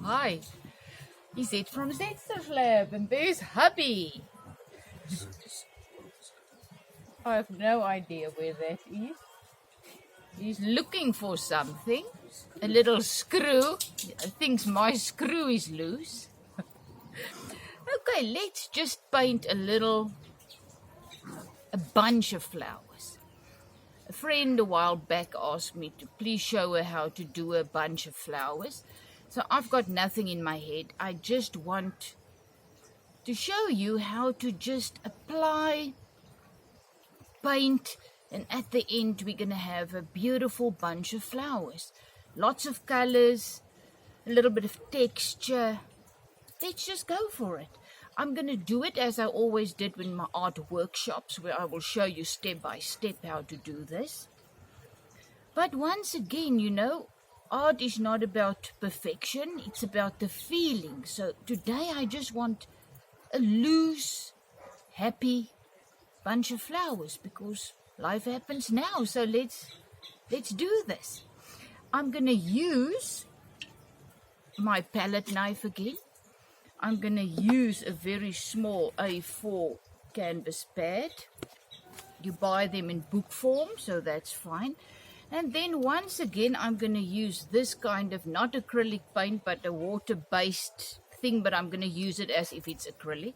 Hi, is it from Zetster's lab? And there's hubby. I have no idea where that is. He's looking for something. A little screw. He thinks my screw is loose. Okay, let's just paint a bunch of flowers. A friend a while back asked me to please show her how to do a bunch of flowers. So I've got nothing in my head. I just want to show you how to just apply paint, and at the end we're going to have a beautiful bunch of flowers. Lots of colors, a little bit of texture. Let's just go for it. I'm going to do it as I always did in my art workshops, where I will show you step by step how to do this. But once again, art is not about perfection, it's about the feeling. So today I just want a loose, happy bunch of flowers because life happens now. So let's do this. I'm going to use my palette knife again. I'm going to use a very small A4 canvas pad. You buy them in book form, so that's fine. And then once again, I'm going to use this kind of, not acrylic paint, but a water-based thing, but I'm going to use it as if it's acrylic.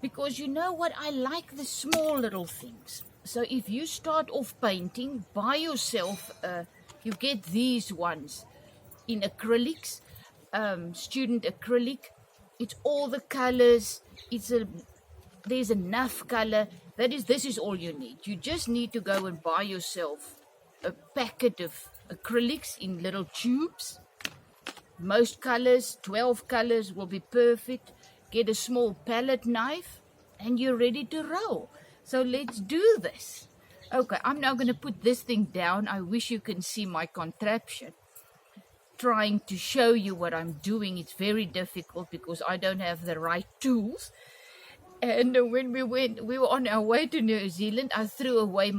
Because you know what? I like the small little things. So if you start off painting, buy yourself, you get these ones in acrylics, student acrylic. It's all the colors. There's enough color. This is all you need. You just need to go and buy yourself a packet of acrylics in little tubes. Most colors, 12 colors will be perfect. Get a small palette knife and you're ready to roll. So let's do this. Okay, I'm now going to put this thing down. I wish you can see my contraption. Trying to show you what I'm doing. It's very difficult because I don't have the right tools. And when we were on our way to New Zealand, I threw away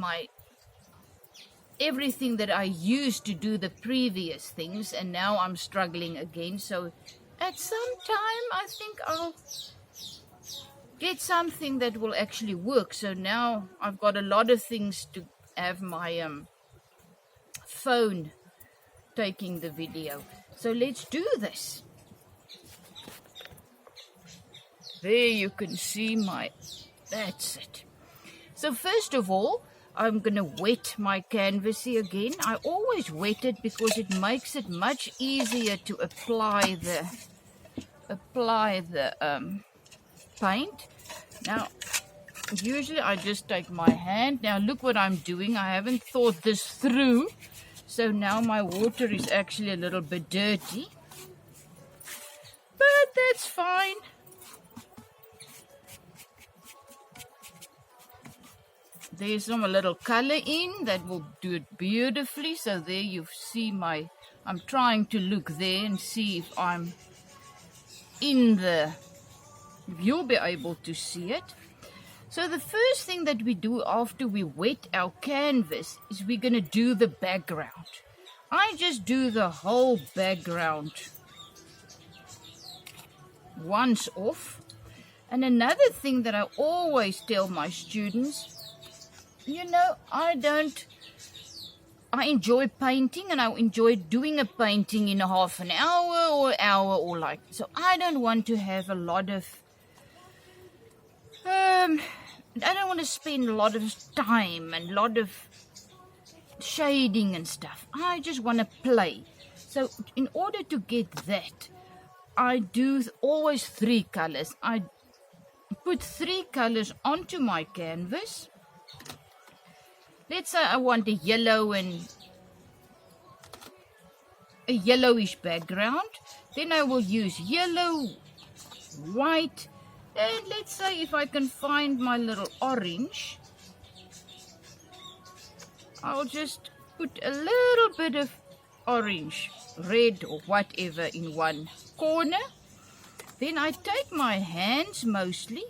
everything that I used to do the previous things, and now I'm struggling again. So at some time I think I'll get something that will actually work. So now I've got a lot of things to have my phone taking the video. So let's do this. There you can see that's it. So first of all, I'm going to wet my canvas here again. I always wet it because it makes it much easier to apply the paint. Now, usually I just take my hand. Now look what I'm doing. I haven't thought this through. So now my water is actually a little bit dirty. But that's fine. There's some little color in that will do it beautifully. So there you see I'm trying to look there and see if I'm if you'll be able to see it. So the first thing that we do after we wet our canvas is we're going to do the background. I just do the whole background once off. And another thing that I always tell my students, I enjoy painting and I enjoy doing a painting in a half an hour or like, so I don't want to have a lot of, I don't want to spend a lot of time and a lot of shading and stuff. I just want to play. So in order to get that, I do always 3 colors. I put 3 colors onto my canvas. Let's say I want a yellow and a yellowish background. Then I will use yellow, white, and let's say if I can find my little orange, I'll just put a little bit of orange, red or whatever in one corner. Then I take my hands mostly,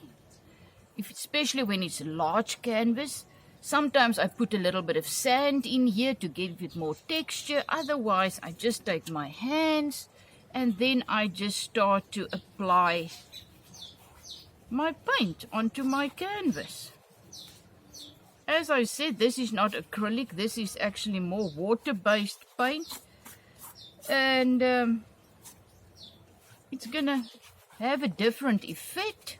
especially when it's a large canvas. Sometimes I put a little bit of sand in here to give it more texture. Otherwise, I just take my hands and then I just start to apply my paint onto my canvas. As I said, this is not acrylic, this is actually more water-based paint, and it's gonna have a different effect.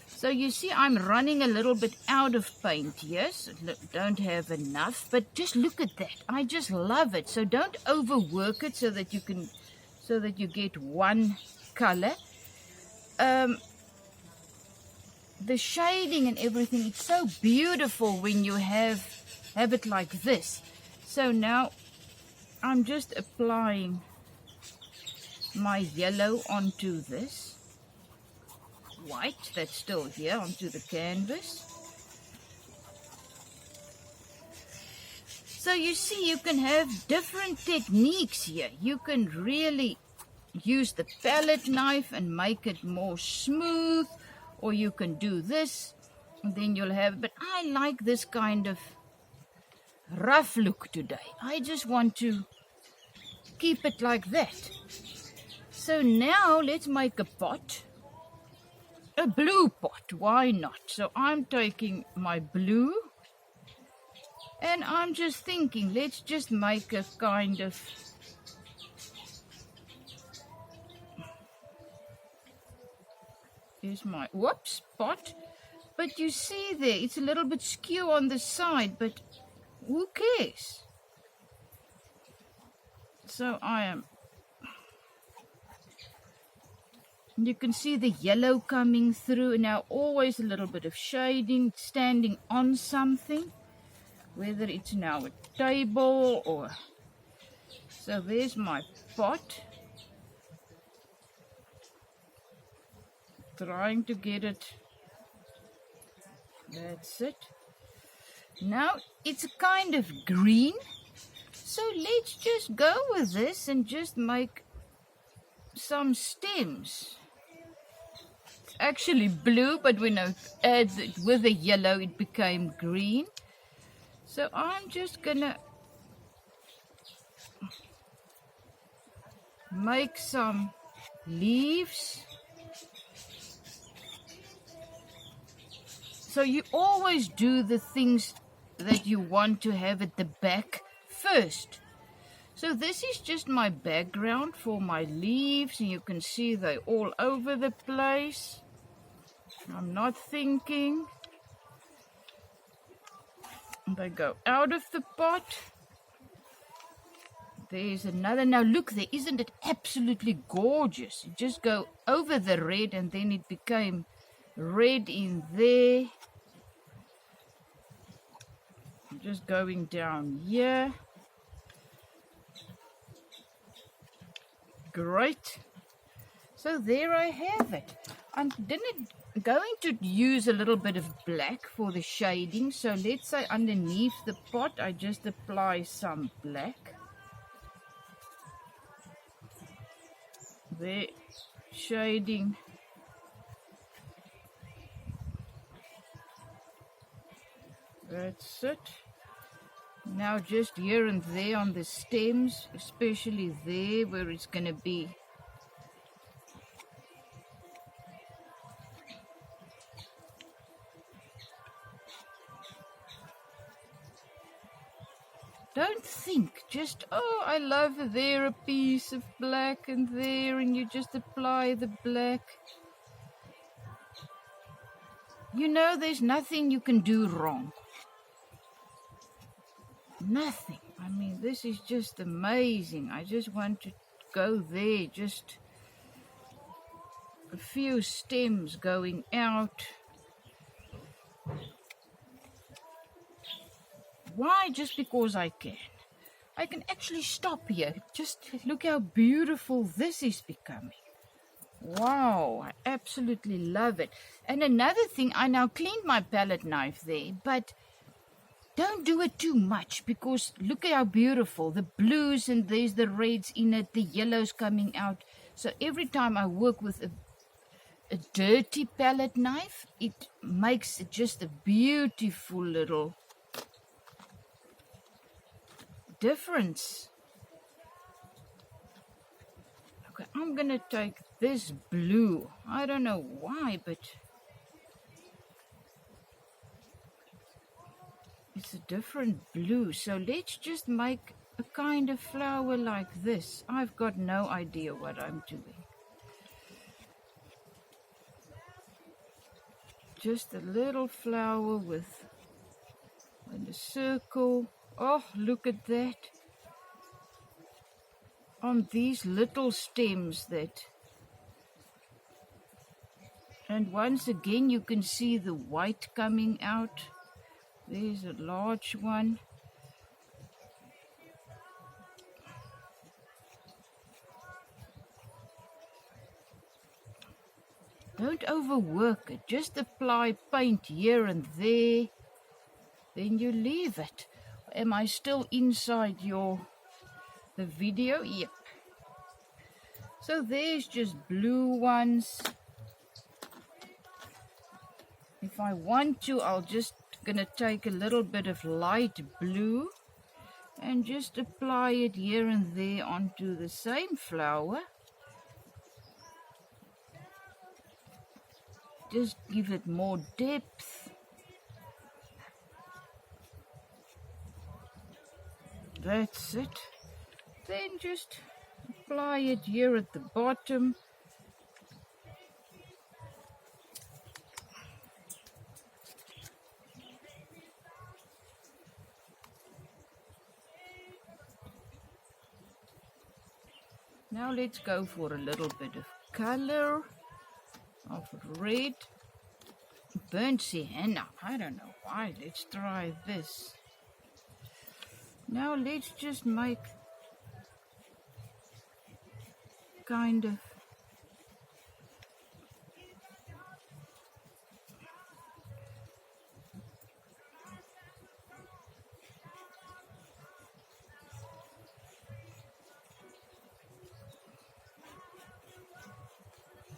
So you see I'm running a little bit out of paint, yes, don't have enough, but just look at that. I just love it. So don't overwork it so that you get one color. The shading and everything, it's so beautiful when you have it like this. So now I'm just applying my yellow onto this white that's still here onto the canvas. So you see, you can have different techniques here. You can really use the palette knife and make it more smooth, or you can do this and then you'll have, but I like this kind of rough look today. I just want to keep it like that. So now let's make a pot. A blue pot, why not? So I'm taking my blue and I'm just thinking, let's just make a kind of here's my pot. But you see there, it's a little bit skew on the side, but who cares? So you can see the yellow coming through. Now always a little bit of shading, standing on something, whether it's now a table or... So there's my pot. Trying to get it. That's it. Now it's a kind of green. So let's just go with this and just make some stems. Actually blue, but when I add it with the yellow it became green. So I'm just gonna make some leaves. So you always do the things that you want to have at the back first. So this is just my background for my leaves, and you can see they're all over the place. I'm not thinking. They go out of the pot. There's another. Now look there, isn't it absolutely gorgeous? You just go over the red and then it became red in there. I'm just going down here. Great. So there I have it. I'm going to use a little bit of black for the shading. So let's say underneath the pot I just apply some black. There, shading. That's it. Now just here and there on the stems, especially there where it's going to be don't think, just, oh, I love there a piece of black and there, and you just apply the black. You know, there's nothing you can do wrong. Nothing. I mean, this is just amazing. I just want to go there, just a few stems going out. Why? Just because I can. I can actually stop here. Just look how beautiful this is becoming. Wow, I absolutely love it. And another thing, I now cleaned my palette knife there, but don't do it too much, because look at how beautiful. The blues, and there's the reds in it, the yellows coming out. So every time I work with a dirty palette knife, it makes it just a beautiful little difference. Okay, I'm gonna take this blue. I don't know why, but it's a different blue. So let's just make a kind of flower like this. I've got no idea what I'm doing. Just a little flower with a circle. Oh, look at that. On these little stems that. And once again, you can see the white coming out. There's a large one. Don't overwork it. Just apply paint here and there. Then you leave it. Am I still inside the video? Yep. So there's just blue ones. If I want to, I'll just gonna take a little bit of light blue and just apply it here and there onto the same flower. Just give it more depth. That's it. Then just apply it here at the bottom. Now let's go for a little bit of color of red. Burnt sienna. I don't know why. Let's try this. Now let's just make kind of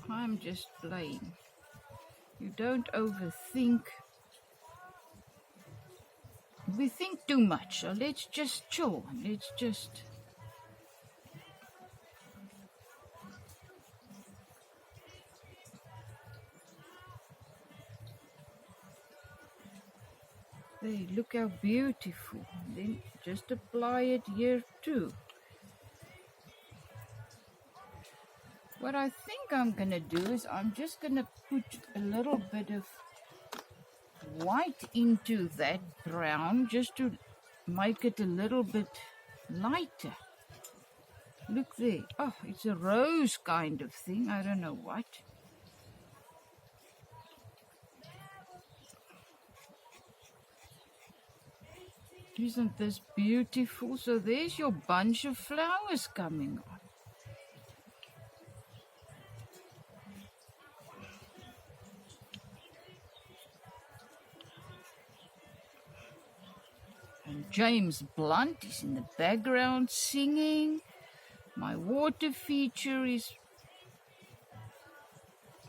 I'm just playing. You don't overthink. We think too much, so let's just chill. Let's just... Hey, look how beautiful. Then just apply it here too. What I think I'm going to do is I'm just going to put a little bit of white into that brown just to make it a little bit lighter. Look there. Oh, it's a rose kind of thing. I don't know what. Isn't this beautiful? So there's your bunch of flowers coming on. And James Blunt is in the background singing. My water feature is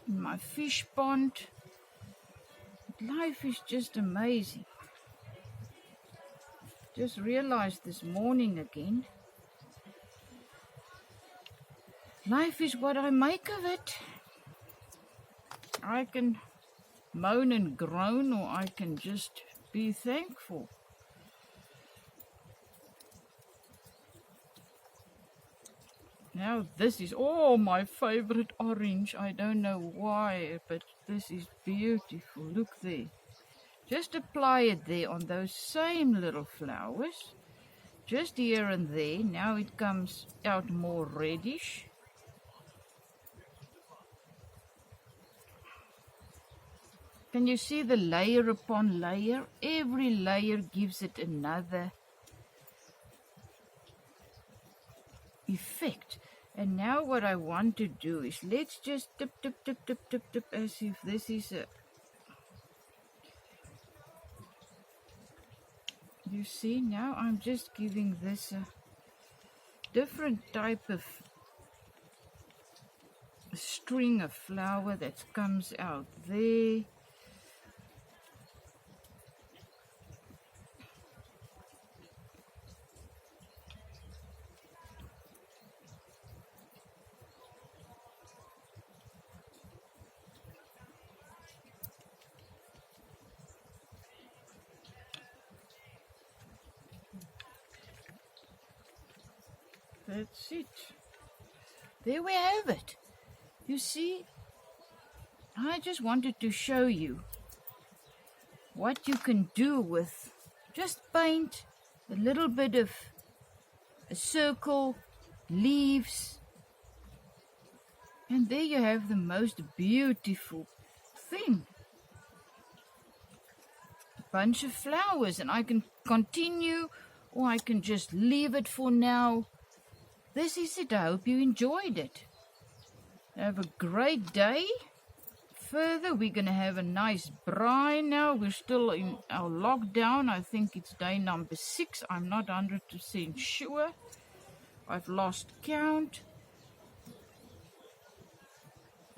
in my fish pond. Life is just amazing. Just realized this morning again. Life is what I make of it. I can moan and groan, or I can just be thankful. Now this is, oh, my favorite orange. I don't know why, but this is beautiful. Look there. Just apply it there on those same little flowers. Just here and there. Now it comes out more reddish. Can you see the layer upon layer? Every layer gives it another effect. And now what I want to do is let's just tip, tip, tip, tip, tip, tip, as if this is a... You see, now I'm just giving this a different type of string of flower that comes out there. That's it. There we have it. You see, I just wanted to show you what you can do with just paint, a little bit of a circle, leaves, and there you have the most beautiful thing. A bunch of flowers, and I can continue or I can just leave it for now. This is it. I hope you enjoyed it. Have a great day. Further, we're going to have a nice braai now. We're still in our lockdown. I think it's day number 6. I'm not 100% sure. I've lost count.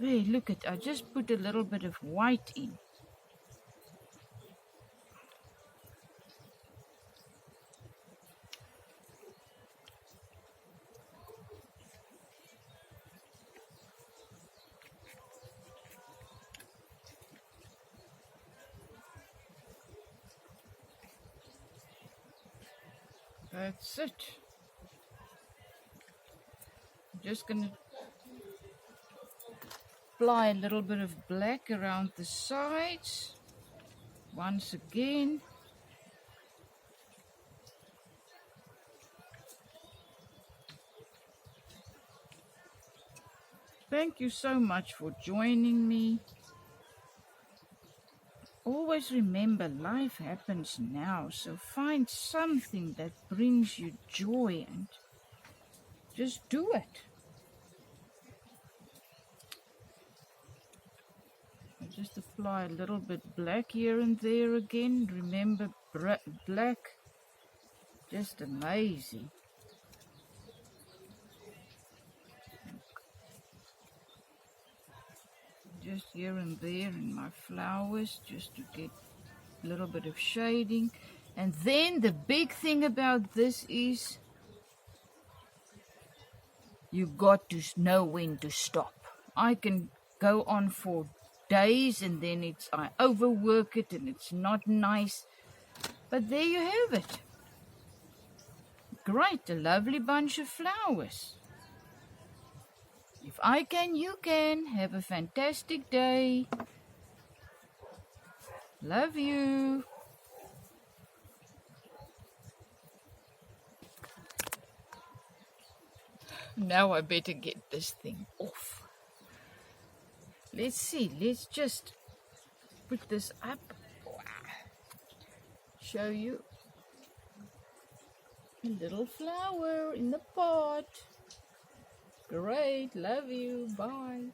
Hey, look at, I just put a little bit of white in. That's it. I'm just going to apply a little bit of black around the sides. Once again. Thank you so much for joining me. Always remember, life happens now, so find something that brings you joy and just do it. I just apply a little bit black here and there again. Remember, black, just amazing. Just here and there in my flowers, just to get a little bit of shading. And then the big thing about this is you got to know when to stop. I can go on for days and then I overwork it and it's not nice. But there you have it. Great, a lovely bunch of flowers. If I can, you can. Have a fantastic day. Love you. Now I better get this thing off. Let's see. Let's just put this up. Show you a little flower in the pot. Great. Love you. Bye.